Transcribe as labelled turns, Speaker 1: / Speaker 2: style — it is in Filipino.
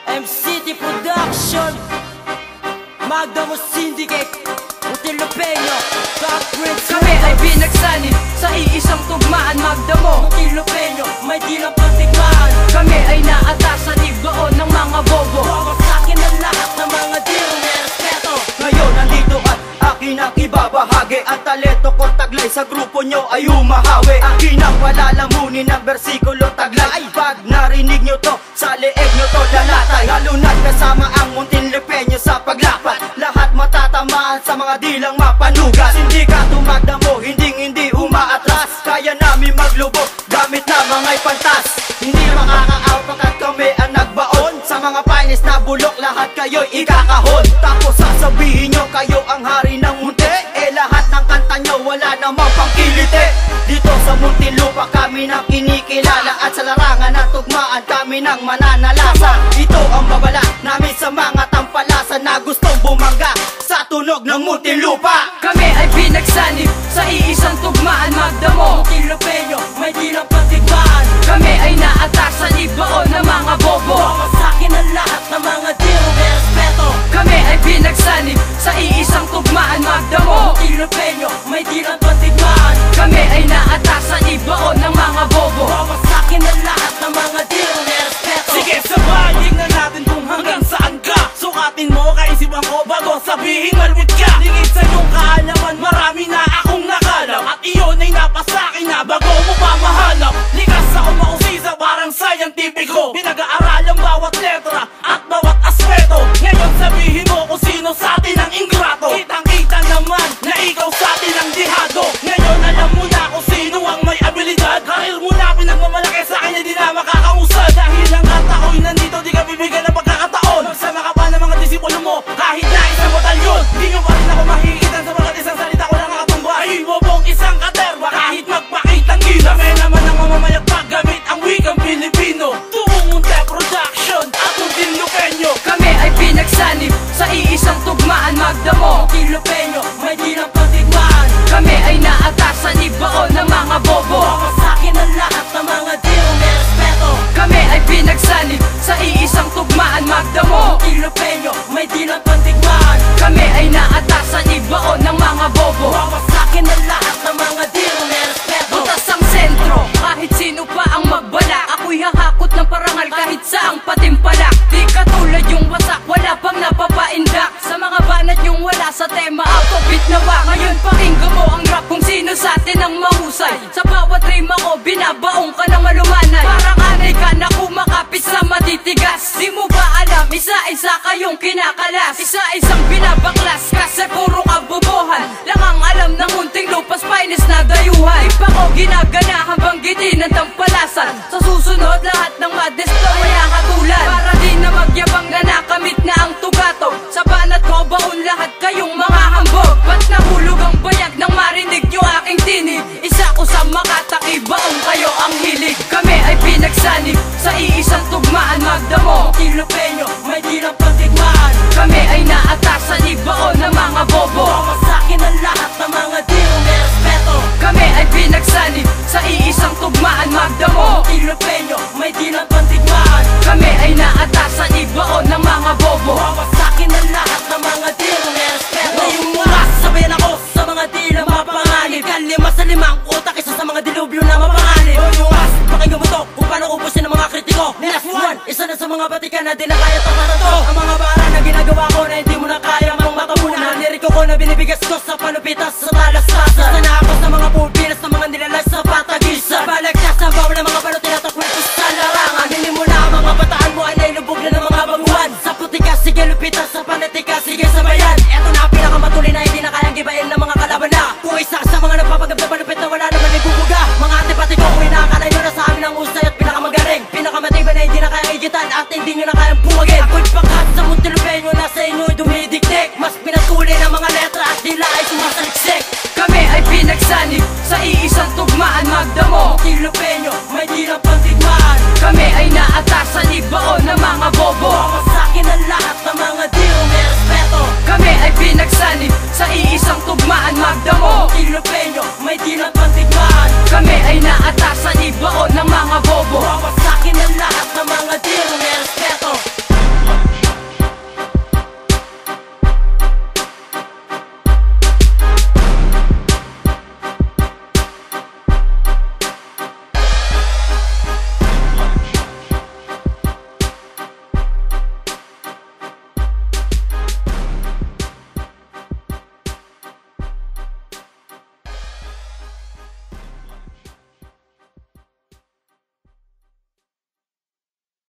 Speaker 1: MCT Production, Magdamo Syndicate, Utilo Peño, Top Prince.
Speaker 2: Kami ay pinagsanib sa iisang tugmaan. Magdamo,
Speaker 1: Utilo Peño, may di lang patigmaan.
Speaker 2: kami ay naatas sa libaon ng mga bobo.
Speaker 1: Bawas sa'kin ang lahat ng mga di respeto.
Speaker 3: Ngayon nandito at akin ang ibabahagi. Ang talento ko taglay sa grupo nyo ay umahawi. Akin ang palalamunin ng bersikulo taglay. Pag narinig nyo to, sa leeg nyo to lalatay. Halunat kasama ang Muntinlupeño sa paglapat. Lahat matatamaan sa mga dilang mapanugat. Hindi ka tumagdamo, hindi umaatras. Kaya namin maglubog gamit na mga pantas. Hindi makakaaw pagkat kami ang nagbaon. Sa mga painis na bulok, lahat kayo'y ikakahon. Tapos sasabihin nyo kayo ang hari ng munti. Lahat ng kanta nyo wala namang pangkiliti. Dito sa Muntinlupa kami nang kinikilala. At sa larangan ng tugmaan kami nang mananalasa. Ito ang babala namin sa mga tampalasan na gustong bumangga sa tunog ng Muntinlupa.
Speaker 2: Kami ay pinagsanib sa iisang tugmaan. Magdamo,
Speaker 1: Utilo Peño, may di lang patigmaan.
Speaker 2: kami ay naatas sa libaon ng mga bobo.
Speaker 1: Bawas sa'kin ang lahat ng mga di respeto.
Speaker 2: Kami ay pinagsanib sa iisang tugmaan. Magdamo,
Speaker 1: Utilo Peño, may di lang patigmaan.
Speaker 2: kami ay naatas sa libaon ng mga bobo.
Speaker 1: Bawas sa'kin ang lahat ng mga di respeto.
Speaker 4: Sige, sabayin na natin kung hanggang saan ka. Sukatin mo, kaisipan ko bago sabihin malwit ka. Lingid sa iyong kaalaman, marami na akong nakalam. At iyon ay napasakin na bago mo pa mahanap. Likas ako mausisa, parang scientifico. Pinag-aaral ang bawat letra at bawat aspeto. Ngayon sabihin mo kung sino sa atin ang ingrato. Kitang-kita naman na ikaw sa atin ang dihado. Ngayon alam mo na kung sino ang may abilidad. Karir mo na pinagmamalaki sa akin, hindi na makakausad. Dahil ang katako'y nandito, di ka bibigyan ng pagkakataon. Magsama ka pa ng mga disipulo mo, kahit na isang batalyon. Di nyo pa rin ako mahihigitan sa mga isang salita ko lang nakatumba. Ay bobong isang katerba, kahit magpakitang gila. Kami naman ang mamamayag paggamit ang wikang Pilipino. Tumungunte production at Muntinlupeño.
Speaker 2: kami ay pinagsanib sa iisang tugmaan. Magdamo,
Speaker 1: Utilo Peño, may di lang patigmaan.
Speaker 2: kami ay naatas sa libaon ng mga bobo.
Speaker 1: Bawas sa'kin ang lahat ng mga di respeto.
Speaker 2: Kami ay pinagsanib sa iisang tugmaan. Magdamo,
Speaker 1: Utilo Peño, may di lang patigmaan.
Speaker 2: kami ay naatas sa libaon ng mga bobo.
Speaker 1: Bawas sa'kin ang lahat ng mga di respeto.
Speaker 2: Butas ang sentro, kahit sino pa ang magbala. Ako'y hahakot ng parangal kahit saang patimpalak. Di katulad yung wasak, wala pang napapaindak. Sa mga banat yung wala sa tema, ako bitnawa. Ngayon pakinggan mo ang rap kung sino sa atin ang mahusay. Sa bawat rima ko, binabaong ka ng malumanay. Parang anay ka na kumakapit sa matitigas. Di mo ba alam, isa-isa kayong kinakalas. Isa-isang binabaklas, kasi puro kabubuhan. Lang ang alam ng Muntinlupa's finest na dayuhan. Di pa ko ginaganahan banggitin ng tampalasan. Sa susunod, lahat ng madesto ay nakatulan. Para di na magyabang na nakamit na ang tugato. Sa banat ko, baon lahat kayong mga hambog. Ba't nahulog ang bayag nang marinig nyo aking tinig? Isa ko sa makataki, baon kayo ang hilig. Kami ay pinagsanib sa iisang tugmaan. Magdamo,
Speaker 1: Utilo Peño, may di lang patigmaan.
Speaker 2: kami ay naatas sa libaon ng mga bobo.
Speaker 1: Bawas sa'kin ang lahat ng mga di respeto.
Speaker 2: Kami ay pinagsanib sa iisang tugmaan. Magdamo,
Speaker 1: Utilo Peño, may di lang patigmaan.
Speaker 2: kami ay naatas sa libaon ng mga bobo.
Speaker 1: Bawas sa'kin ang lahat ng mga di respeto. Ngayong mga sasabihin ako sa mga di na mapanganib. Kalima sa limang utak, isa sa mga dilubyo na mapanganib. Ngayong mas, pakinggan mo to kung paano ubusin ng mga kritiko. Last one, isa na sa mga batikan na di na kaya tapatan to. Ang mga bara na ginagawa ko na hindi mo na kaya mang makabunan. Liriko ko na binibigas ko sa panupitas sa talastasan. Sana ako sa mga pulpinas na mga nilalas sa patagisa. Balagtas na bawal ng mga balot tinatakwil ko sa larangan. Hindi mo na ang mga bataan mo ay nailubog na ng mga baguhan. Sa putika, sige lupitas, sa panitika, sige sabayan. Eto na ang pinakamatuloy na hindi na kayang gibayin ng mga kalaban na. Kung isa sa mga nagpapagab na palupit na wala naman iguguga. Mga antipati ko, kung inaakala nyo na sa amin ang usay at pinakamagaling. Pinakamatibay na hindi na kayang igitan at hindi nyo na kayang buwagin. Ako'y pagkat sa Muntinlupeño na sa inyo'y dumidikdik. Mas pinatuloy ng mga letra at dila ay sumasaliksik.
Speaker 2: Kami ay pinagsanib sa iisang tugmaan. Magdamo,
Speaker 1: Utilo Peño, may di lang patigmaan.
Speaker 2: kami ay naatas sa libaon ng mga bobo.
Speaker 1: Bawas sa'kin ang lahat ng mga di respeto.
Speaker 2: Kami ay pinagsanib sa iisang tugmaan. Magdamo,
Speaker 1: Utilo Peño, may di lang patigmaan.
Speaker 2: kami ay naatas sa